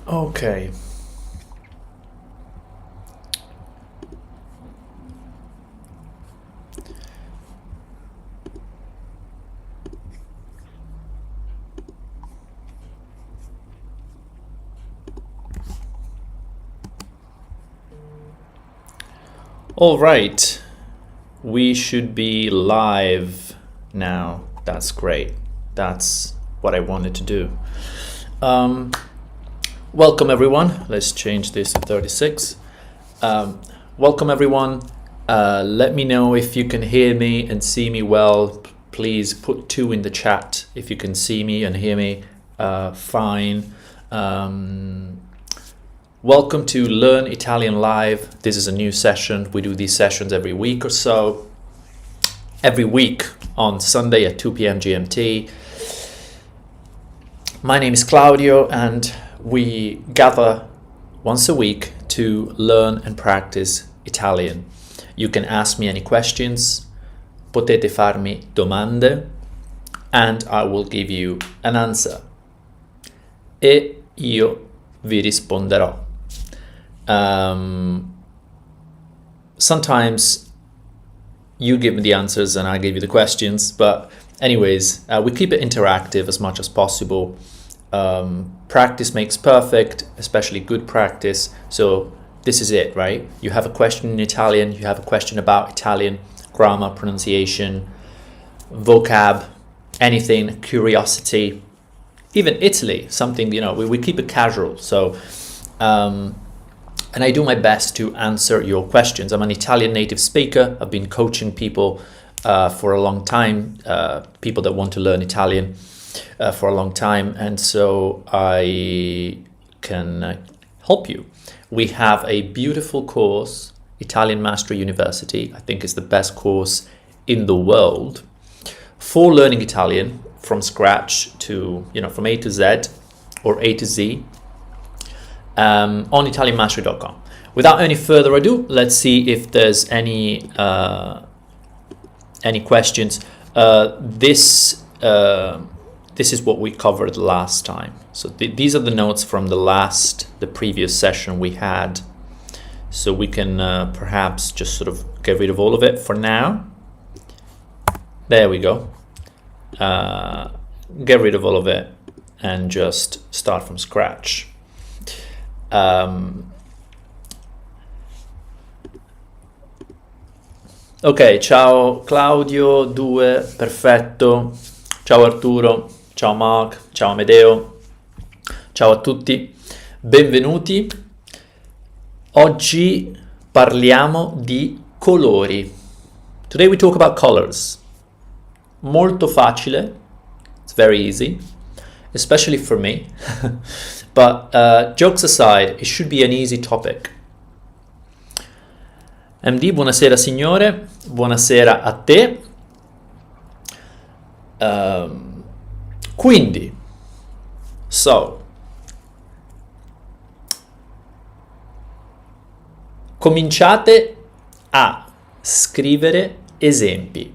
Okay. All right. We should be live now. That's great. That's what I wanted to do. Welcome everyone. Let's change this to 36. Welcome everyone. Let me know if you can hear me and see me well. Please put 2 in the chat if you can see me and hear me fine. Welcome to Learn Italian Live. This is a new session. We do these sessions every week or so. Every week on Sunday at 2 p.m. GMT. My name is Claudio and we gather once a week to learn and practice Italian. You can ask me any questions, potete farmi domande, and I will give you an answer. E io vi risponderò. Sometimes you give me the answers and I give you the questions, but anyways, we keep it interactive as much as possible. Practice makes perfect, especially good practice. So this is it, right? You have a question in Italian, you have a question about Italian grammar, pronunciation, vocab, anything, curiosity, even Italy, something, we keep it casual. So, and I do my best to answer your questions. I'm an Italian native speaker. I've been coaching people for a long time, people that want to learn Italian for a long time. And so I can help you. We have a beautiful course, Italian Mastery University. I think it's the best course in the world for learning Italian from scratch to, from A to Z or A to Z. On italianmastery.com. Without any further ado, let's see if there's any questions. This is what we covered last time. So these are the notes from the previous session we had. So we can perhaps just sort of get rid of all of it for now. There we go. Get rid of all of it and just start from scratch. Ok, ciao Claudio, 2, perfetto. Ciao Arturo, ciao Mark, ciao Amedeo, ciao a tutti, benvenuti. Oggi parliamo di colori. Today we talk about colors. Molto facile, it's very easy, especially for me. But jokes aside, it should be an easy topic. MD, buonasera signore, buonasera a te. Quindi, cominciate a scrivere esempi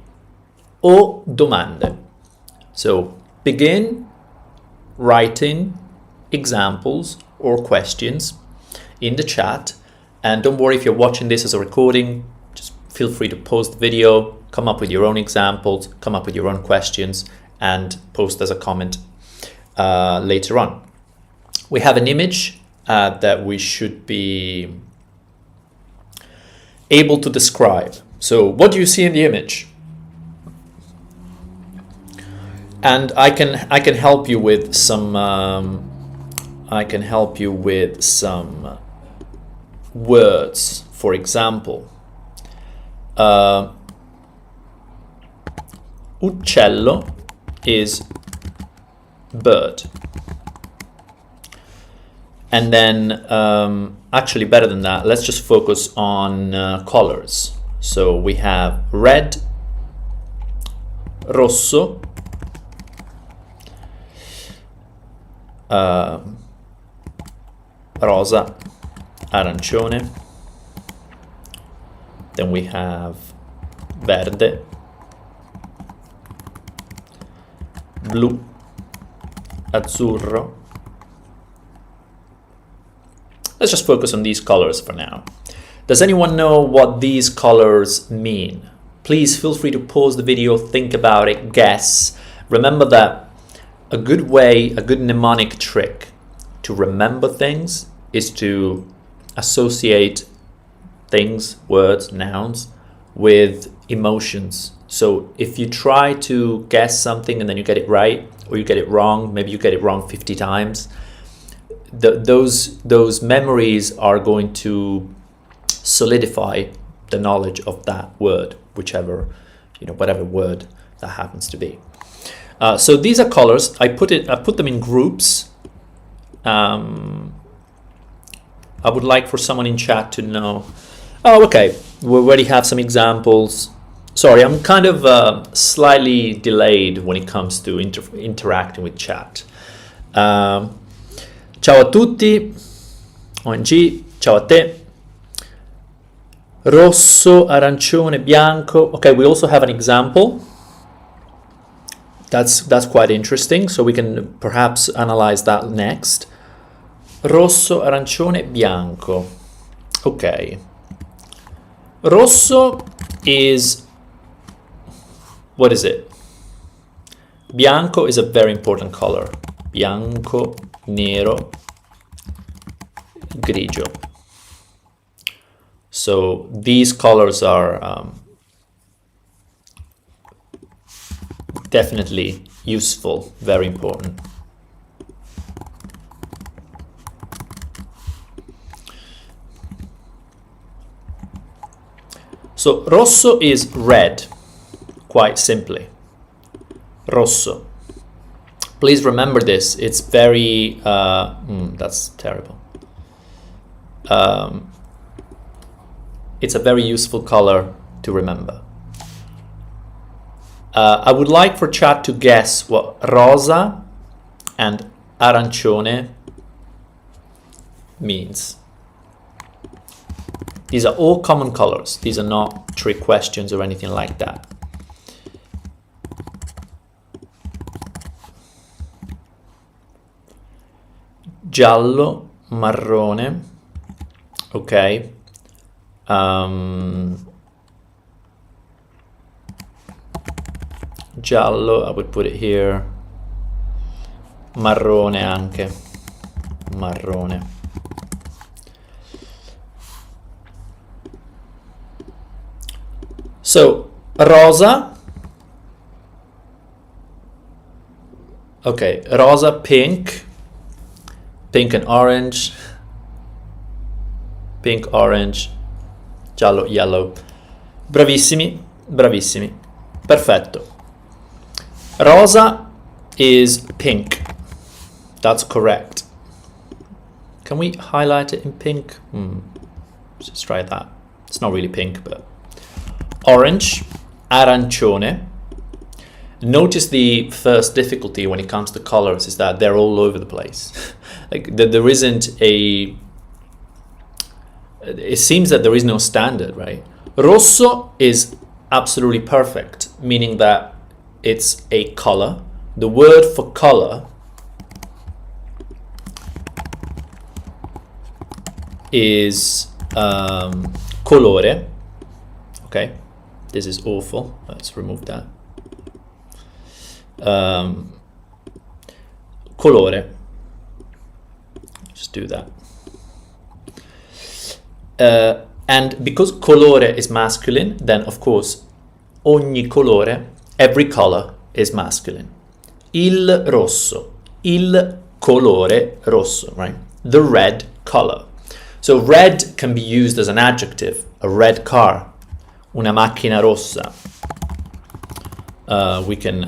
o domande. So, begin writing examples or questions in the chat, and don't worry if you're watching this as a recording, just feel free to pause the video, come up with your own examples, come up with your own questions, and post as a comment later on. We have an image that we should be able to describe. So what do you see in the image? And I can help you with some words. For example, uccello is bird. And then actually better than that, let's just focus on colors. So we have red, rosso, rosa, arancione. Then we have verde, blu, azzurro, let's just focus on these colors for now. Does anyone know what these colors mean? Please feel free to pause the video, think about it, guess. Remember that a good way, a good mnemonic trick to remember things is to associate things, words, nouns, with emotions. So if you try to guess something and then you get it right, or you get it wrong, maybe you get it wrong 50 times, those memories are going to solidify the knowledge of that word, whichever, whatever word that happens to be. So these are colors. I put them in groups. I would like for someone in chat to know. Oh, okay. We already have some examples. Sorry, I'm kind of slightly delayed when it comes to interacting with chat. Ciao a tutti. ONG. Ciao a te. Rosso, arancione, bianco. Okay, we also have an example. That's quite interesting. So we can perhaps analyze that next. Rosso, arancione, bianco. Okay. Rosso is, what is it? Bianco is a very important color. Bianco, nero, grigio. So these colors are definitely useful, very important. So rosso is red, quite simply. Rosso. Please remember this. It's very, that's terrible. It's a very useful color to remember. I would like for chat to guess what rosa and arancione means. These are all common colors. These are not trick questions or anything like that. Giallo, marrone. Okay. Giallo, I would put it here. Marrone anche. Marrone. So, rosa. Okay, rosa, pink. Pink and orange. Pink, orange. Giallo, yellow. Bravissimi, bravissimi. Perfetto. Rosa is pink. That's correct. Can we highlight it in pink? Let's try that. It's not really pink, but... Orange, arancione. Notice the first difficulty when it comes to colors is that they're all over the place. Like there isn't a... It seems that there is no standard, right? Rosso is absolutely perfect, meaning that it's a color. The word for color is colore. Okay, this is awful. Let's remove that. Colore. Just do that. And because colore is masculine, then of course ogni colore, every color is masculine. Il rosso, il colore rosso, right? The red color. So red can be used as an adjective. A red car, una macchina rossa. We can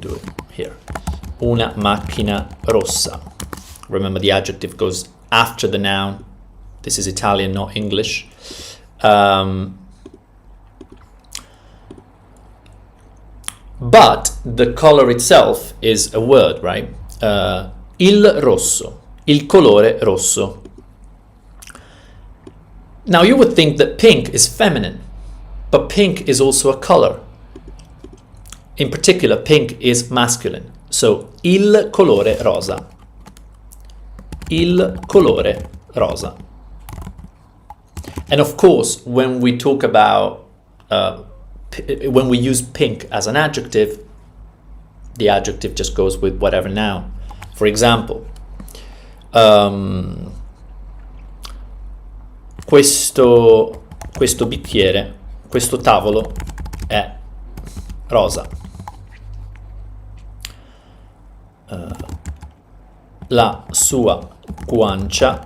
do it here. Una macchina rossa. Remember, the adjective goes after the noun. This is Italian, not English. But the color itself is a word, right? Il rosso, il colore rosso. Now you would think that pink is feminine, but pink is also a color. In particular, pink is masculine. So, il colore rosa. Il colore rosa. And of course, when we talk about, when we use pink as an adjective, the adjective just goes with whatever noun. For example, questo bicchiere, questo tavolo è rosa. La sua guancia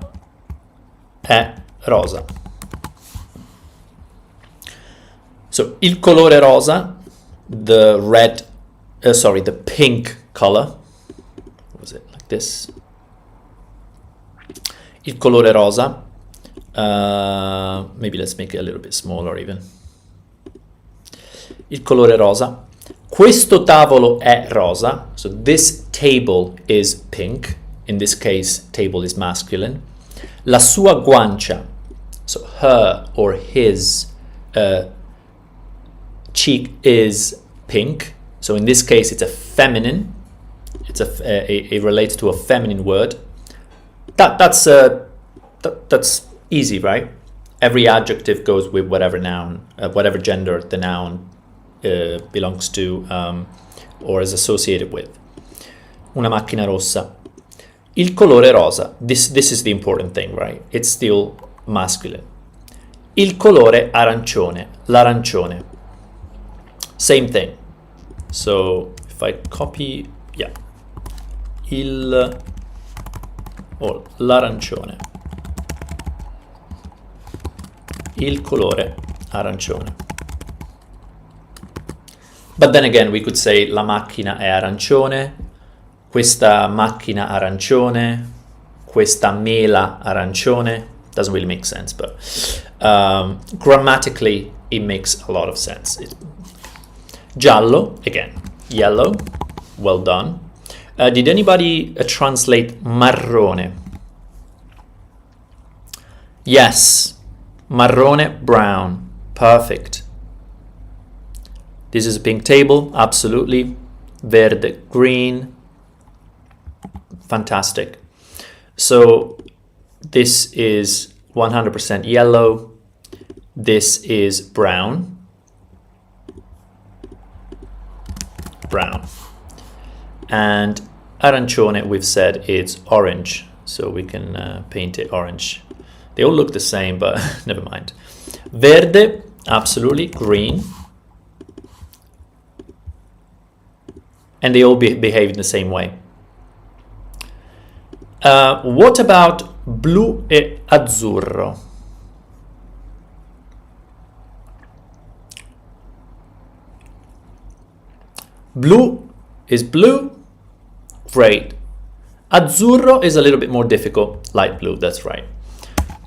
è rosa. So, il colore rosa, the pink color. What was it? Like this. Il colore rosa. Maybe let's make it a little bit smaller even. Il colore rosa. Questo tavolo è rosa. So this table is pink. In this case, table is masculine. La sua guancia. So her or his cheek is pink. So in this case, it's a feminine. It relates to a feminine word. That's easy, right? Every adjective goes with whatever noun, whatever gender the noun belongs to or is associated with. Una macchina rossa. Il colore rosa. This is the important thing, right? It's still masculine. Il colore arancione. L'arancione. Same thing. So if I copy, yeah. L'arancione. Il colore arancione. But then again, we could say la macchina è arancione, questa macchina arancione, questa mela arancione. Doesn't really make sense, but grammatically it makes a lot of sense. Giallo, again, yellow, well done. Did anybody translate marrone? Yes, marrone, brown, perfect. This is a pink table, absolutely. Verde, green, fantastic. So this is 100% yellow. This is brown. Brown. And arancione, we've said it's orange, so we can paint it orange. They all look the same, but never mind. Verde, absolutely, green. And they all behave in the same way. What about blu e azzurro? Blu is blue, great. Azzurro is a little bit more difficult, light blue, that's right.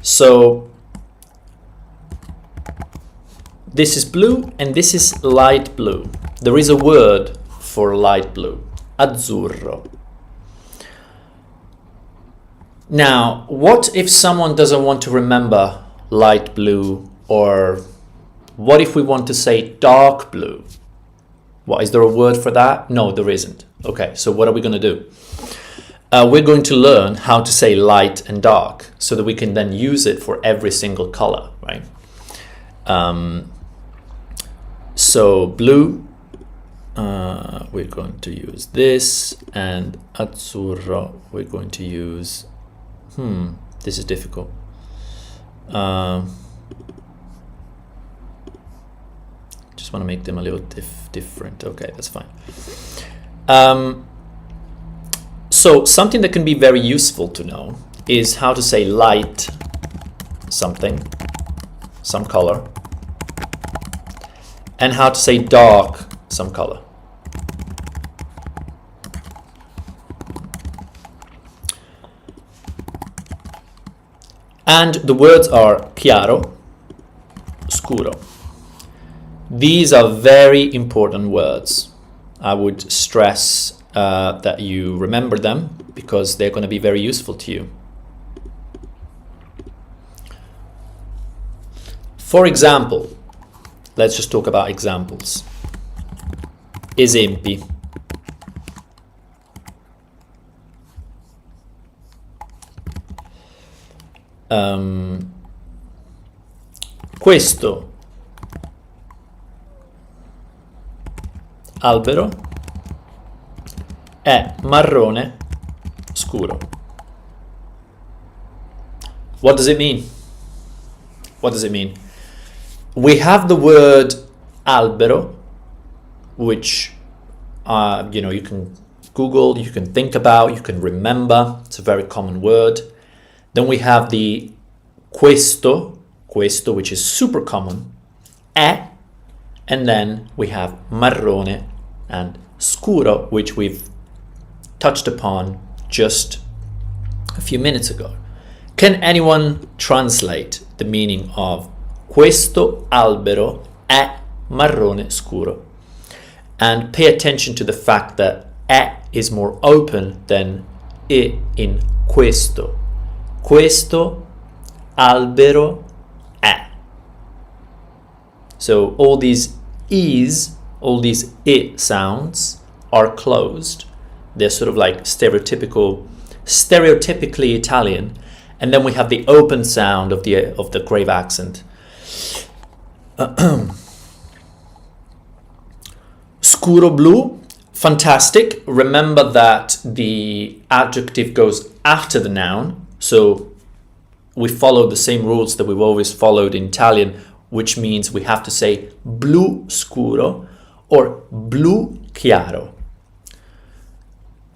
So this is blue and this is light blue. There is a word for light blue, azzurro. Now, what if someone doesn't want to remember light blue, or what if we want to say dark blue? What, is there a word for that? No, there isn't. Okay, so what are we going to do? We're going to learn how to say light and dark so that we can then use it for every single color, right? So blue, we're going to use this, and azzurro, we're going to use, this is difficult. Just want to make them a little different. Okay, that's fine. So something that can be very useful to know is how to say light something, some color, and how to say dark some color. And the words are chiaro, scuro. These are very important words. I would stress that you remember them because they're going to be very useful to you. For example, let's just talk about examples. Esempi. Questo albero è marrone scuro. What does it mean? What does it mean? We have the word albero, which you can Google, you can think about, you can remember. It's a very common word. Then we have the questo, which is super common, è, and then we have marrone and scuro, which we've touched upon just a few minutes ago. Can anyone translate the meaning of questo albero è marrone scuro? And pay attention to the fact that è is more open than I in questo. Questo albero è. So all these E's, all these I sounds are closed. They're sort of like stereotypically Italian. And then we have the open sound of the grave accent. Scuro blu, fantastic. Remember that the adjective goes after the noun, so we follow the same rules that we've always followed in Italian, which means we have to say blu scuro or blu chiaro.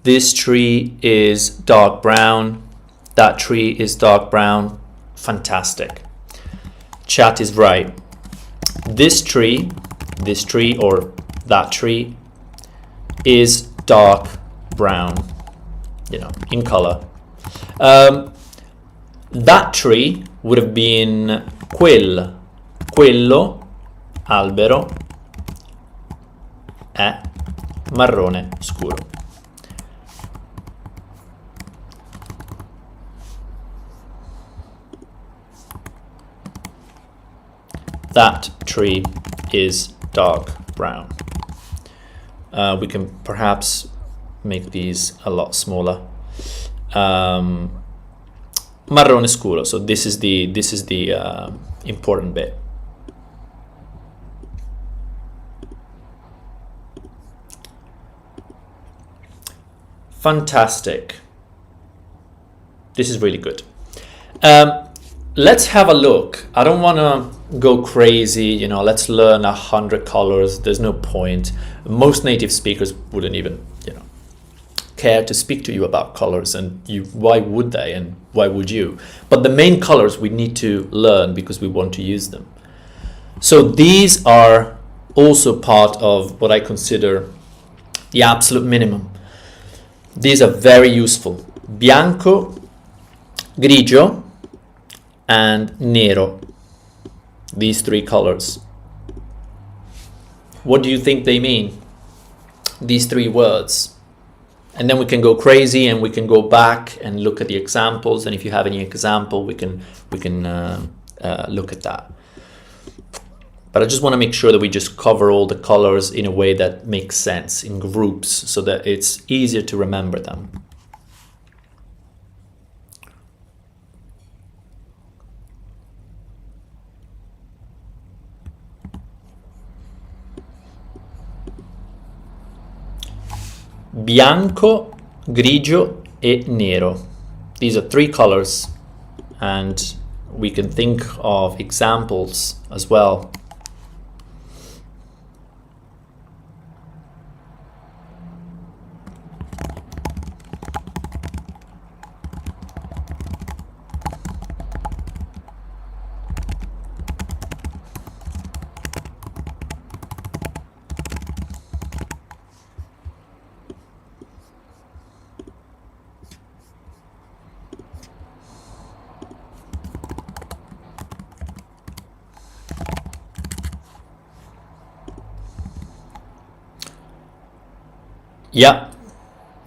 This tree is dark brown. That tree is dark brown. Fantastic. Chat is right. This tree or that tree is dark brown, in color. That tree would have been quello albero è marrone scuro. That tree is dark brown. We can perhaps make these a lot smaller. Marrone scuro. So this is the important bit. Fantastic. This is really good. Let's have a look. I don't want to go crazy, let's learn 100 colors. There's no point. Most native speakers wouldn't even, care to speak to you about colors, and why would they, and why would you? But the main colors we need to learn because we want to use them. So these are also part of what I consider the absolute minimum. These are very useful. Bianco, grigio, and nero. These three colors. What do you think they mean? These three words. And then we can go crazy and we can go back and look at the examples. And if you have any example, we can look at that. But I just want to make sure that we just cover all the colors in a way that makes sense in groups so that it's easier to remember them. Bianco, grigio e nero. These are three colors, and we can think of examples as well.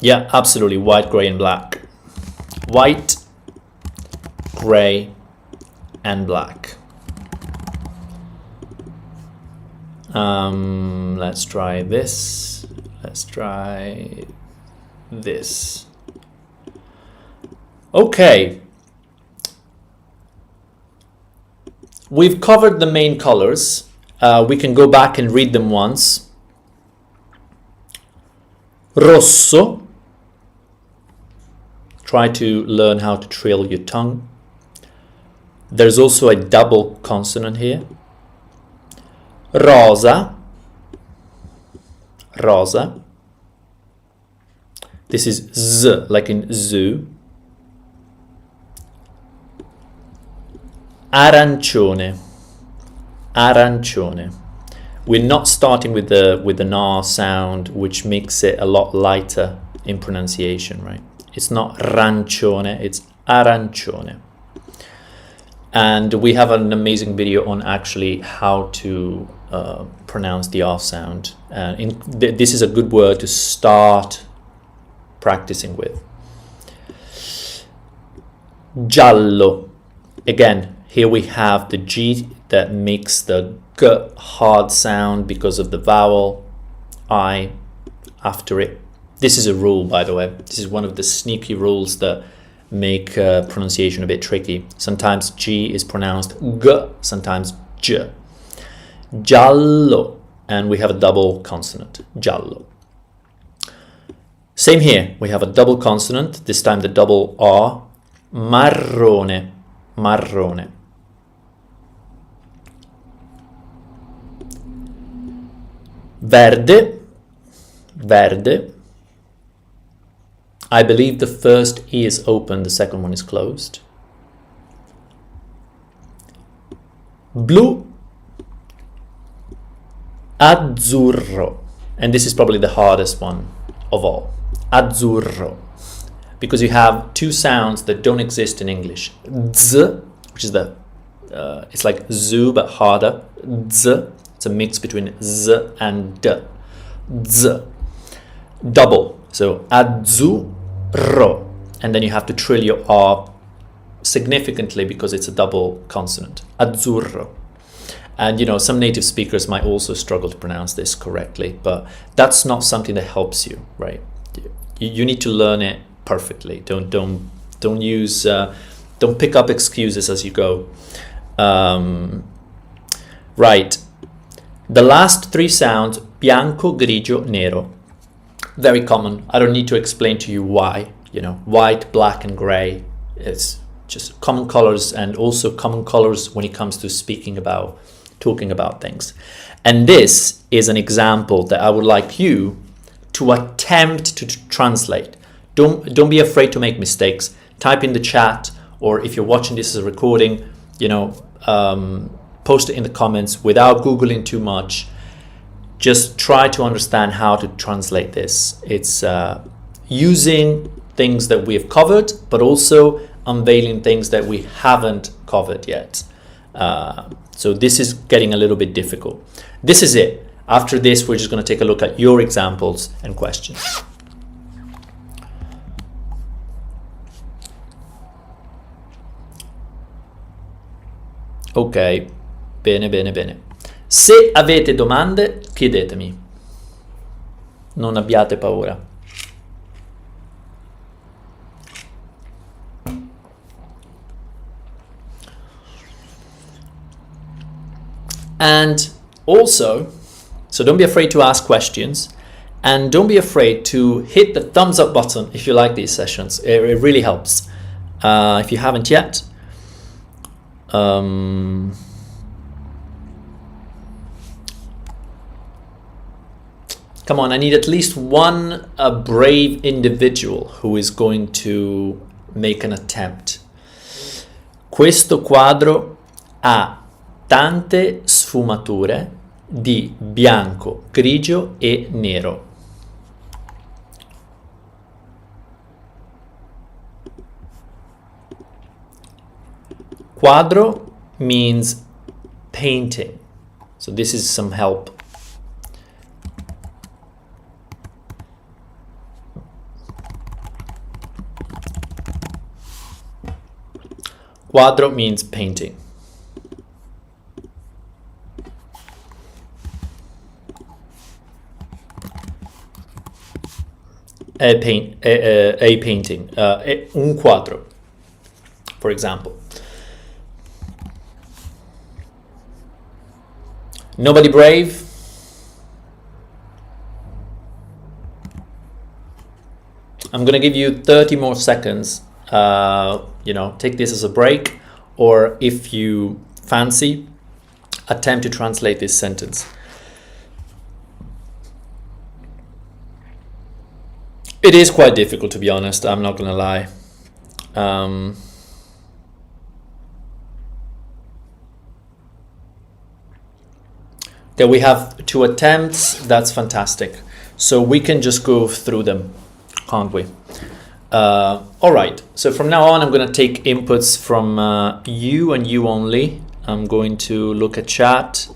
Yeah, absolutely. White, gray, and black. White, gray, and black. Let's try this. Let's try this. Okay. we've covered the main colors. We can go back and read them once. Rosso. Try to learn how to trill your tongue. There's also a double consonant here. Rosa. Rosa. This is Z, like in zoo. Arancione. Arancione. We're not starting with the na sound, which makes it a lot lighter in pronunciation, right? It's not rancione, it's arancione. And we have an amazing video on actually how to pronounce the R sound. This is a good word to start practicing with. Giallo. Again, here we have the G that makes the G hard sound because of the vowel I after it. This is a rule, by the way. This is one of the sneaky rules that make pronunciation a bit tricky. Sometimes G is pronounced G, sometimes J. Giallo. And we have a double consonant. Giallo. Same here. We have a double consonant. This time the double R. Marrone. Marrone. Verde. Verde. I believe the first E is open, the second one is closed. Blu. Azzurro. And this is probably the hardest one of all. Azzurro. Because you have two sounds that don't exist in English. Z, which is it's like zoo but harder. Z. It's a mix between Z and D. Z. Double. So azzurro. And then you have to trill your R significantly because it's a double consonant. Azzurro. And some native speakers might also struggle to pronounce this correctly, but that's not something that helps you, right? You need to learn it perfectly. Don't pick up excuses as you go. Right. The last three sounds, bianco, grigio, nero. Very common. I don't need to explain to you why. White, black, and gray. It's just common colors, and also common colors when it comes to talking about things. And this is an example that I would like you to attempt to translate. Don't be afraid to make mistakes. Type in the chat, or if you're watching this as a recording, post it in the comments without Googling too much. Just try to understand how to translate this. It's using things that we have covered, but also unveiling things that we haven't covered yet. So this is getting a little bit difficult. This is it. After this, we're just going to take a look at your examples and questions. Ok, bene. Se avete domande, chiedetemi. Non abbiate paura. And also, so don't be afraid to ask questions, and don't be afraid to hit the thumbs up button if you like these sessions. It really helps. If you haven't yet, come on, I need at least one brave individual who is going to make an attempt. Questo quadro ha tante sfumature di bianco, grigio e nero. Quadro means painting. So this is some help. Quadro means painting. A painting, un quadro, for example. Nobody brave? I'm gonna give you 30 more seconds. Take this as a break, or if you fancy, attempt to translate this sentence. It is quite difficult, to be honest, I'm not gonna lie. Okay, we have 2 attempts, that's fantastic. So we can just go through them, can't we? All right, so from now on, I'm going to take inputs from you and you only. I'm going to look at chat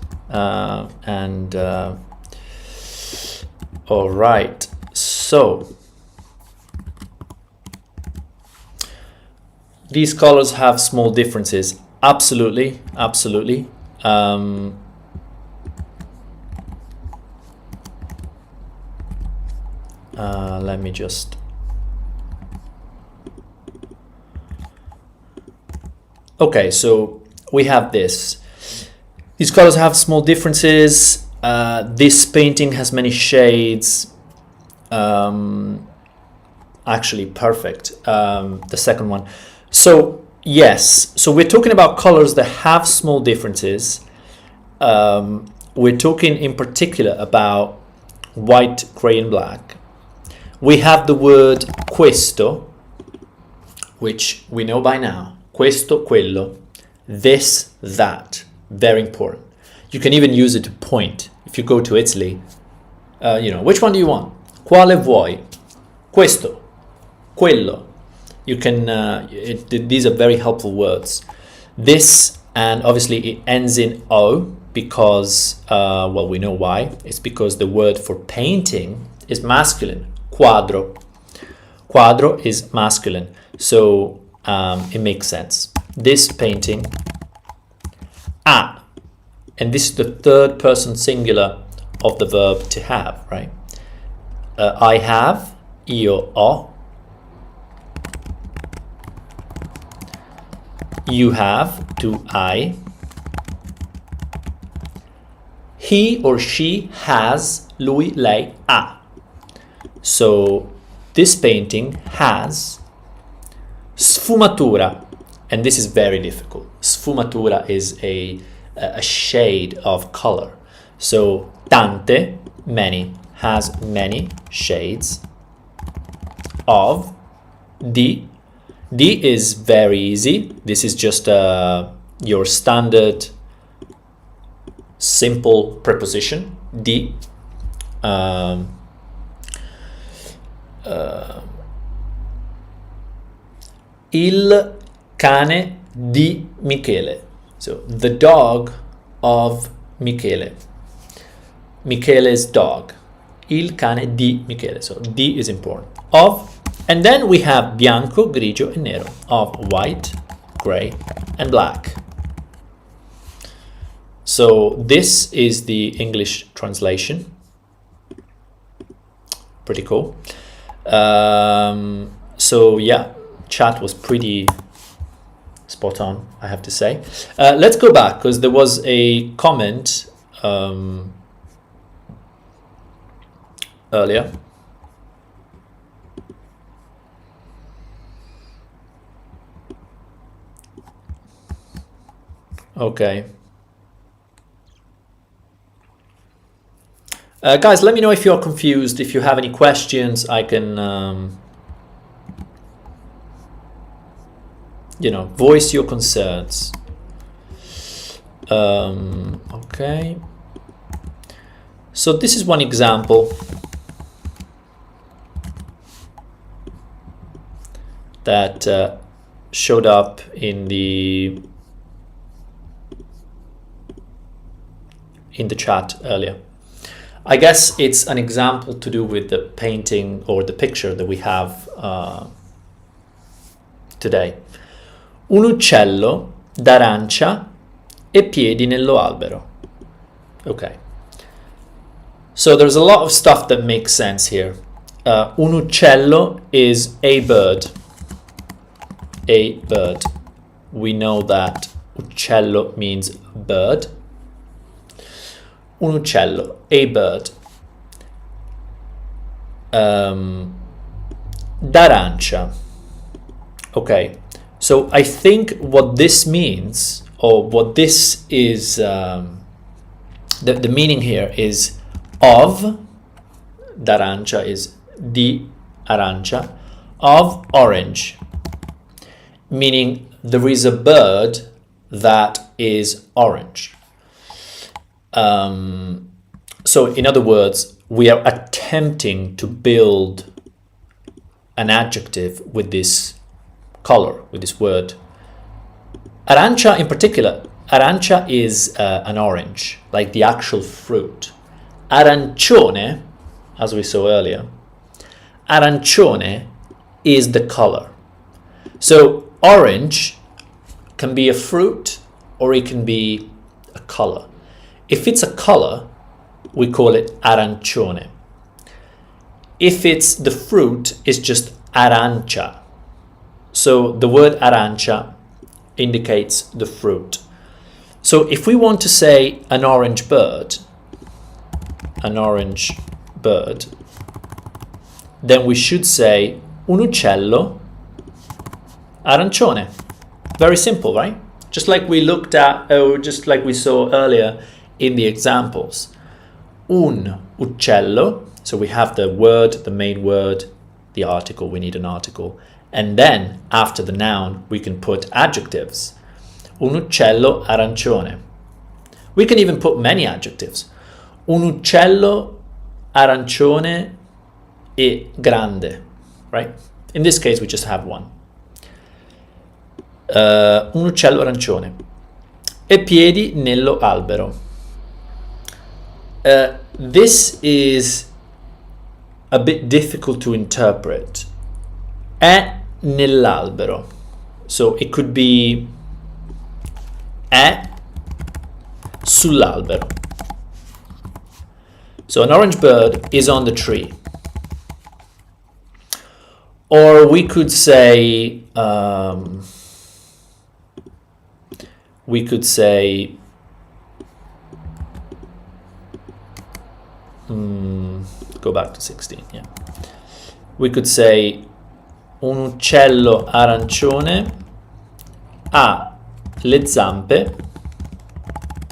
all right, so these colors have small differences. Absolutely, absolutely. Let me just... Okay, so we have this. These colors have small differences. This painting has many shades. Actually, perfect. The second one. So, yes. So we're talking about colors that have small differences. We're talking in particular about white, gray, and black. We have the word questo, which we know by now. Questo, quello. This, that. Very important. You can even use it to point. If you go to Italy, which one do you want? Quale vuoi? Questo, quello. You can. These are very helpful words. This, and obviously it ends in o because, we know why. It's because the word for painting is masculine. Quadro. Quadro is masculine, so it makes sense. This painting, ha, and this is the third person singular of the verb to have, right? I have, io ho. You have, tu hai. He or she has, lui, lei, ha. So this painting has sfumatura, and this is very difficult. Sfumatura is a shade of color. So tante, many, has many shades of. Di is very easy. This is just your standard simple preposition. Di. Il cane di Michele. So the dog of Michele. Michele's dog. Il cane di Michele. So di is important. Of. And then we have bianco, grigio, and nero. Of white, gray, and black. So this is the English translation. Pretty cool. So yeah, chat was pretty spot on, I have to say. Let's go back because there was a comment earlier. Okay. Guys, let me know if you're confused. If you have any questions, I can, voice your concerns. Okay. So this is one example that showed up in the chat earlier. I guess it's an example to do with the painting or the picture that we have today. Un uccello d'arancia e piedi nello albero. Okay. So there's a lot of stuff that makes sense here. Un uccello is a bird. A bird. We know that uccello means bird. un uccello, a bird. D'arancia. Okay, so I think what this means, or what this is, the meaning here is of, d'arancia is di arancia, of orange, meaning there is a bird that is orange. So in other words, we are attempting to build an adjective with this color, with this word. Arancia in particular, arancia is an orange, like the actual fruit. Arancione, as we saw earlier, arancione is the color. So orange can be a fruit or it can be a color. If it's a color, we call it arancione. If it's the fruit, it's just arancia. So the word arancia indicates the fruit. So if we want to say an orange bird, then we should say un uccello arancione. Very simple, right? Just like we looked at, or just like we saw earlier in the examples. Un uccello, so we have the word, the main word, the article, we need an article. And then after the noun, we can put adjectives. Un uccello arancione. We can even put many adjectives. Un uccello arancione e grande, right? In this case, we just have one. Un uccello arancione. E piedi nello albero. This is a bit difficult to interpret. È nell'albero. So it could be è sull'albero. So an orange bird is on the tree. Or we could say, go back to 16, yeah. We could say un uccello arancione ha le zampe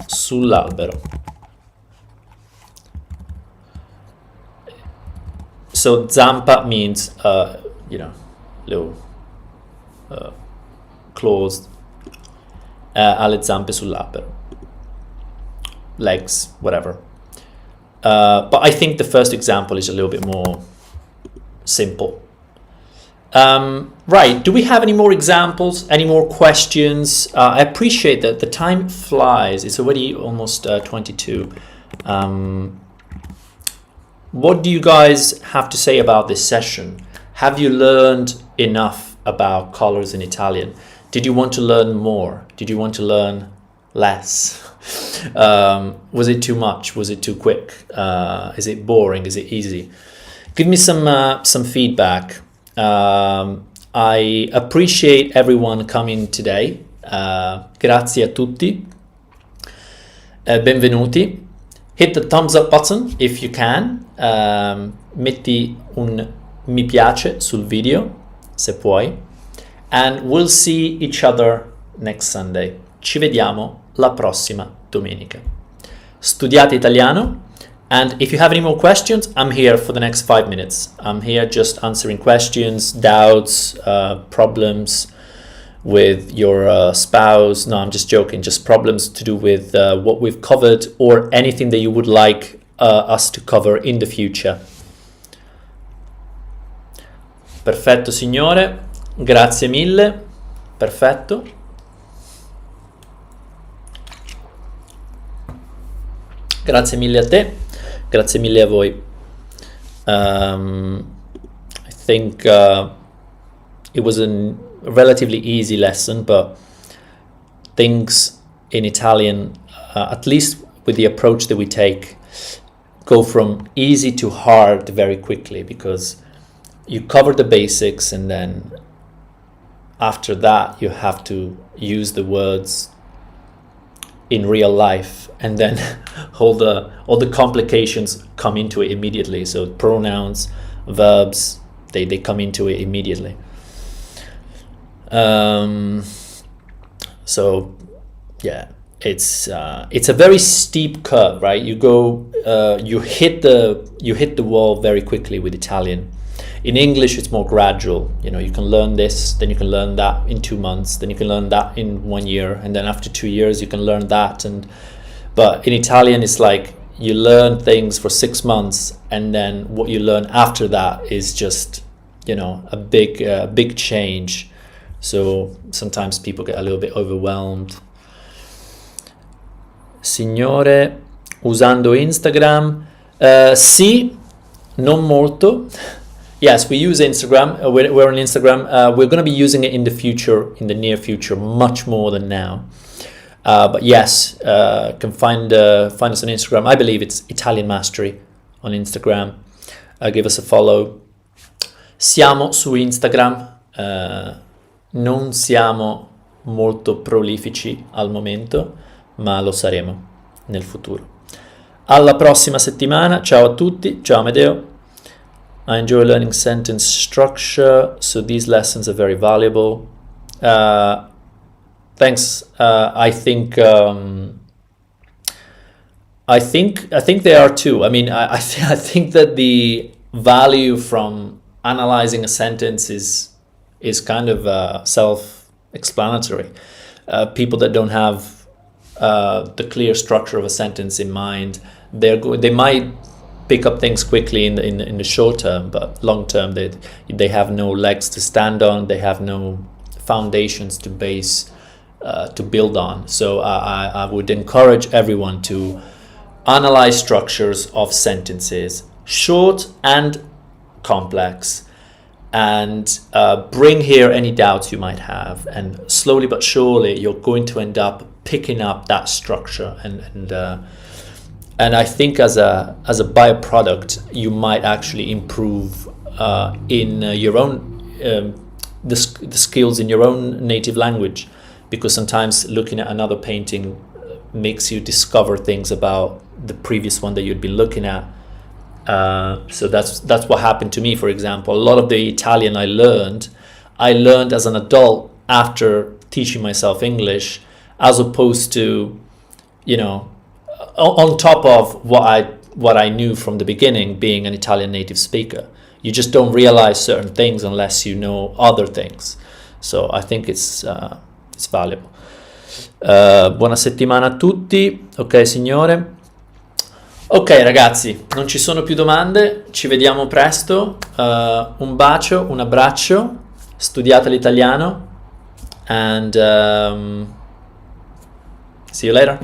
sull'albero. So zampa means, little claws. Ha le zampe sull'albero. Legs, whatever. But I think the first example is a little bit more simple. Right, do we have any more examples, any more questions? I appreciate that the time flies. It's already almost 22. What do you guys have to say about this session? Have you learned enough about colors in Italian? Did you want to learn more? Did you want to learn less? Was it too much? Was it too quick? Is it boring? Is it easy? Give me some feedback. I appreciate everyone coming today. Grazie a tutti. Benvenuti. Hit the thumbs up button if you can. Metti un mi piace sul video, se puoi. And we'll see each other next Sunday. Ci vediamo la prossima domenica. Studiate italiano. And if you have any more questions, I'm here for the next 5 minutes. I'm here just answering questions, doubts, problems with your spouse. No, I'm just joking. Just problems to do with what we've covered or anything that you would like us to cover in the future. Perfetto, signore. Grazie mille. Perfetto. Grazie mille a te. Grazie mille a voi. I think it was a relatively easy lesson, but things in Italian, at least with the approach that we take, go from easy to hard very quickly, because you cover the basics and then after that you have to use the words in real life, and then all the complications come into it immediately. So pronouns, verbs, they come into it immediately. So yeah, it's a very steep curve, right? You hit the wall very quickly with Italian. In English, it's more gradual. You can learn this, then you can learn that in 2 months, then you can learn that in 1 year, and then after 2 years you can learn that. But in Italian, it's like you learn things for 6 months, and then what you learn after that is just a big change. So sometimes people get a little bit overwhelmed. Signore, usando Instagram? Sì, non molto. Yes, we use Instagram. We're on Instagram. We're going to be using it in the near future, much more than now. But yes, can find us on Instagram. I believe it's Italian Mastery on Instagram. Give us a follow. Siamo su Instagram. Non siamo molto prolifici al momento, ma lo saremo nel futuro. Alla prossima settimana. Ciao a tutti. Ciao Amedeo. I enjoy learning sentence structure, so these lessons are very valuable. Thanks. I think they are too. I mean, I think that the value from analyzing a sentence is kind of self-explanatory. People that don't have the clear structure of a sentence in mind, they might pick up things quickly in the short term, but long term they have no legs to stand on. They have no foundations to build on. So I would encourage everyone to analyze structures of sentences, short and complex, and bring here any doubts you might have. And slowly but surely, you're going to end up picking up that structure, and I think as a byproduct, you might actually improve in your own the skills in your own native language, because sometimes looking at another painting makes you discover things about the previous one that you'd been looking at. So that's what happened to me, for example. A lot of the Italian I learned as an adult after teaching myself English, as opposed to, on top of what I knew from the beginning, being an Italian native speaker. You just don't realize certain things unless you know other things. So I think it's valuable. Buona settimana a tutti. Ok, signore. Ok ragazzi, non ci sono più domande, ci vediamo presto. Un bacio, un abbraccio, studiate l'italiano, and see you later.